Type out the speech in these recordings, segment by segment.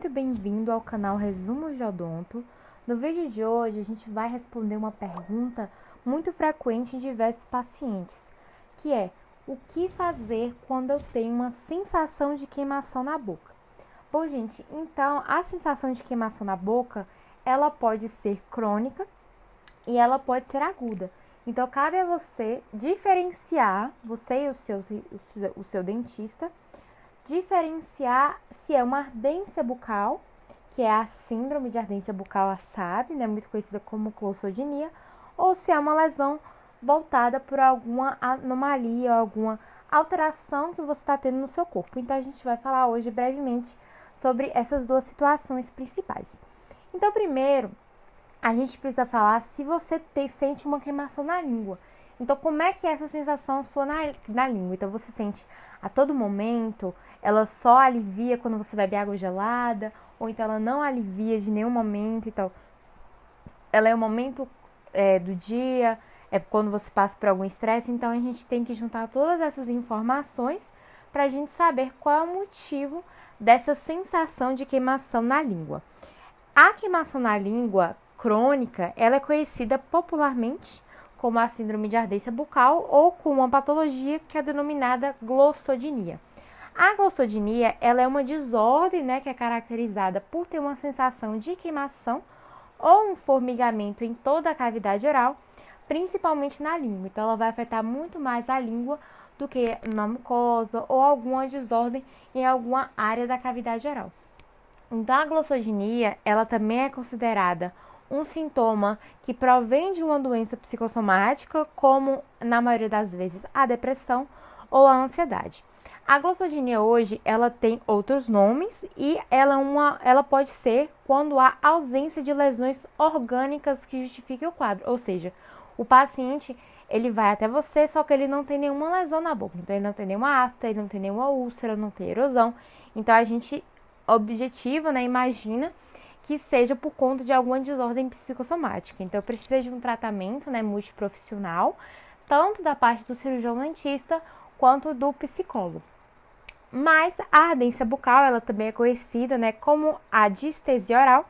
muito bem-vindo ao canal Resumos de Odonto. No vídeo de hoje, a gente vai responder uma pergunta muito frequente em diversos pacientes, que é: o que fazer quando eu tenho uma sensação de queimação na boca? Bom, gente, então a sensação de queimação na boca, ela pode ser crônica e ela pode ser aguda. Então, cabe a você diferenciar, você e o seu dentista, diferenciar se é uma ardência bucal, que é a síndrome de ardência bucal ASAB, né, muito conhecida como glossodinia, ou se é uma lesão voltada por alguma anomalia ou alguma alteração que você está tendo no seu corpo. Então, a gente vai falar hoje brevemente sobre essas duas situações principais. Então, primeiro, a gente precisa falar se você sente uma queimação na língua. Então, como é que é essa sensação sua na língua? Então, você sente a todo momento? Ela só alivia quando você bebe água gelada? Ou então ela não alivia de nenhum momento? Então, ela é um momento do dia? É quando você passa por algum estresse? Então, a gente tem que juntar todas essas informações para a gente saber qual é o motivo dessa sensação de queimação na língua. A queimação na língua crônica, ela é conhecida popularmente como a síndrome de ardência bucal ou com uma patologia que é denominada glossodinia. A glossodinia, ela é uma desordem, né, que é caracterizada por ter uma sensação de queimação ou um formigamento em toda a cavidade oral, principalmente na língua. Então, ela vai afetar muito mais a língua do que na mucosa ou alguma desordem em alguma área da cavidade oral. Então, a glossodinia, ela também é considerada um sintoma que provém de uma doença psicossomática, como, na maioria das vezes, a depressão ou a ansiedade. A glossodinia hoje, ela tem outros nomes e ela pode ser quando há ausência de lesões orgânicas que justifiquem o quadro, ou seja, o paciente, ele vai até você, só que ele não tem nenhuma lesão na boca, então ele não tem nenhuma afta, ele não tem nenhuma úlcera, não tem erosão, então a gente objetiva, né, imagina que seja por conta de alguma desordem psicossomática. Então, precisa de um tratamento, né, multiprofissional, tanto da parte do cirurgião dentista quanto do psicólogo. Mas a ardência bucal, ela também é conhecida, né, como a distesia oral,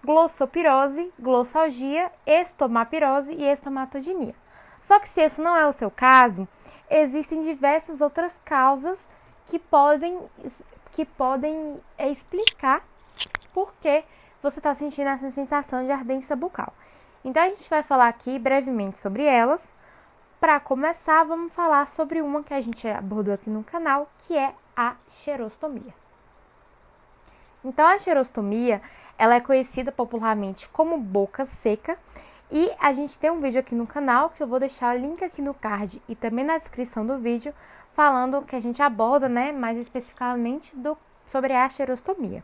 glossopirose, glossalgia, estomapirose e estomatodinia. Só que se esse não é o seu caso, existem diversas outras causas que podem explicar por que você está sentindo essa sensação de ardência bucal. Então, a gente vai falar aqui brevemente sobre elas. Para começar, vamos falar sobre uma que a gente abordou aqui no canal, que é a xerostomia. Então, a xerostomia, ela é conhecida popularmente como boca seca, e a gente tem um vídeo aqui no canal, que eu vou deixar o link aqui no card e também na descrição do vídeo, falando que a gente aborda, né, mais especificamente sobre a xerostomia.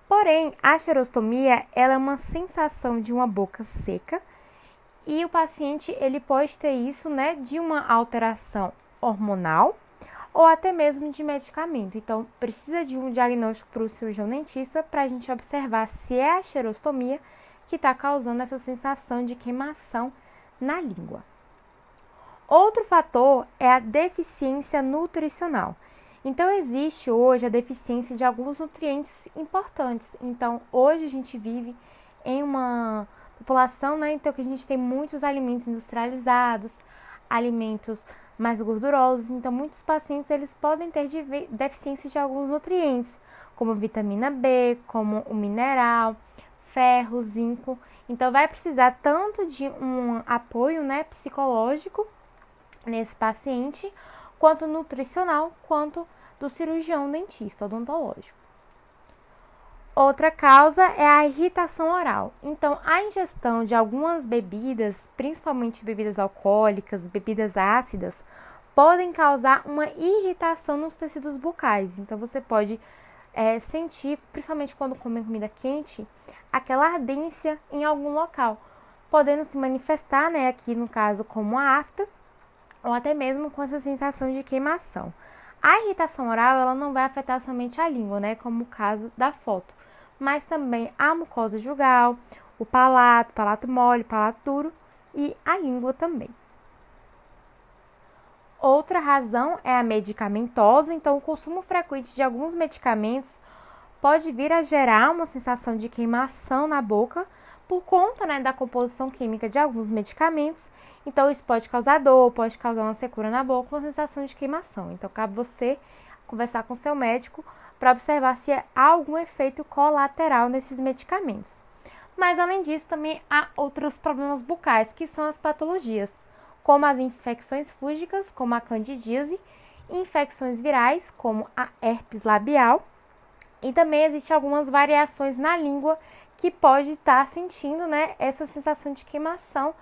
Porém, a xerostomia, ela é uma sensação de uma boca seca e o paciente, ele pode ter isso, né, de uma alteração hormonal ou até mesmo de medicamento. Então, precisa de um diagnóstico para o cirurgião dentista para a gente observar se é a xerostomia que está causando essa sensação de queimação na língua. Outro fator é a deficiência nutricional. Então, existe hoje a deficiência de alguns nutrientes importantes. Então, hoje a gente vive em uma população, né, então, que a gente tem muitos alimentos industrializados, alimentos mais gordurosos. Então, muitos pacientes, eles podem ter deficiência de alguns nutrientes, como vitamina B, como o mineral, ferro, zinco. Então, vai precisar tanto de um apoio, né, psicológico nesse paciente, quanto nutricional, quanto do cirurgião dentista odontológico. Outra causa é a irritação oral. Então, a ingestão de algumas bebidas, principalmente bebidas alcoólicas, bebidas ácidas, podem causar uma irritação nos tecidos bucais. Então, você pode sentir, principalmente quando come comida quente, aquela ardência em algum local, podendo se manifestar, né, aqui no caso como a afta, ou até mesmo com essa sensação de queimação. A irritação oral, ela não vai afetar somente a língua, né, como o caso da foto, mas também a mucosa jugal, o palato mole, palato duro e a língua também. Outra razão é a medicamentosa, então o consumo frequente de alguns medicamentos pode vir a gerar uma sensação de queimação na boca por conta, né, da composição química de alguns medicamentos. Então, isso pode causar dor, pode causar uma secura na boca, uma sensação de queimação. Então, cabe você conversar com seu médico para observar se há algum efeito colateral nesses medicamentos. Mas, além disso, também há outros problemas bucais, que são as patologias, como as infecções fúngicas, como a candidíase, infecções virais, como a herpes labial, e também existem algumas variações na língua que pode estar sentindo, né, essa sensação de queimação,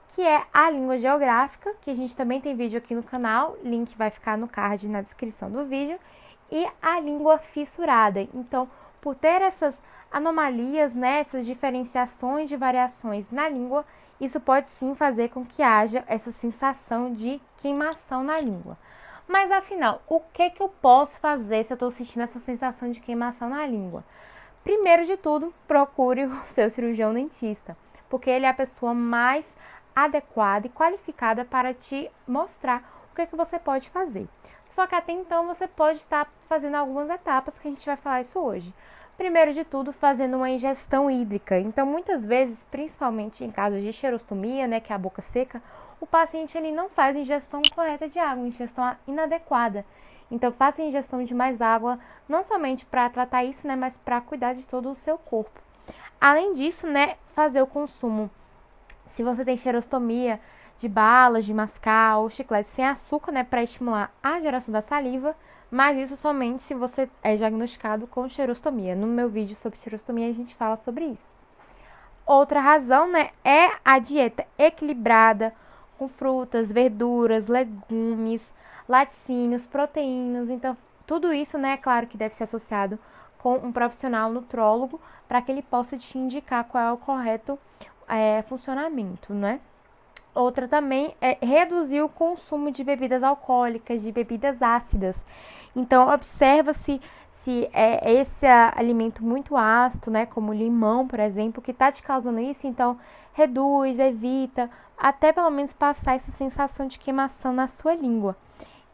que é a língua geográfica, que a gente também tem vídeo aqui no canal, link vai ficar no card na descrição do vídeo, e a língua fissurada. Então, por ter essas anomalias, né, essas diferenciações de variações na língua, isso pode sim fazer com que haja essa sensação de queimação na língua. Mas afinal, o que eu posso fazer se eu estou sentindo essa sensação de queimação na língua? Primeiro de tudo, procure o seu cirurgião dentista, porque ele é a pessoa mais adequada e qualificada para te mostrar o que você pode fazer. Só que até então você pode estar fazendo algumas etapas que a gente vai falar isso hoje. Primeiro de tudo, fazendo uma ingestão hídrica. Então, muitas vezes, principalmente em casos de xerostomia, né, que é a boca seca, o paciente ele não faz ingestão correta de água, ingestão inadequada. Então, faça ingestão de mais água, não somente para tratar isso, né, mas para cuidar de todo o seu corpo. Além disso, né, fazer o consumo, se você tem xerostomia, de balas, de mascar ou chiclete sem açúcar, né, para estimular a geração da saliva, mas isso somente se você é diagnosticado com xerostomia. No meu vídeo sobre xerostomia a gente fala sobre isso. Outra razão, né, é a dieta equilibrada, com frutas, verduras, legumes, laticínios, proteínas. Então, tudo isso, né, é claro que deve ser associado com um profissional nutrólogo para que ele possa te indicar qual é o correto funcionamento, né? Outra também é reduzir o consumo de bebidas alcoólicas, de bebidas ácidas. Então, observa se é esse alimento muito ácido, né, como limão, por exemplo, que está te causando isso. Então, reduz, evita, até pelo menos passar essa sensação de queimação na sua língua.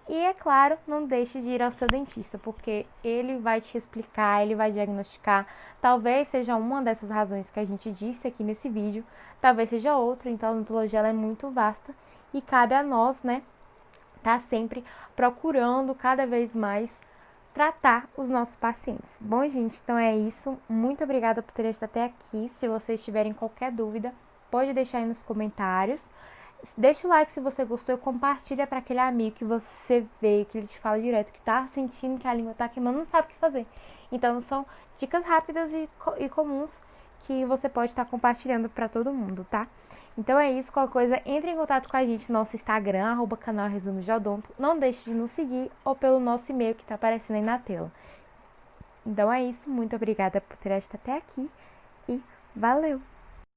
E, é claro, não deixe de ir ao seu dentista, porque ele vai te explicar, ele vai diagnosticar. Talvez seja uma dessas razões que a gente disse aqui nesse vídeo, talvez seja outra. Então, a odontologia ela é muito vasta e cabe a nós, né, tá sempre procurando cada vez mais tratar os nossos pacientes. Bom, gente, então é isso. Muito obrigada por ter estado até aqui. Se vocês tiverem qualquer dúvida, pode deixar aí nos comentários. Deixa o like se você gostou e compartilha para aquele amigo que você vê, que ele te fala direto, que tá sentindo que a língua tá queimando, não sabe o que fazer. Então, são dicas rápidas e comuns que você pode estar compartilhando para todo mundo, tá? Então é isso, qualquer coisa, entre em contato com a gente no nosso Instagram, @canal Resumos de Odonto. Não deixe de nos seguir ou pelo nosso e-mail que tá aparecendo aí na tela. Então é isso, muito obrigada por ter estado até aqui e valeu!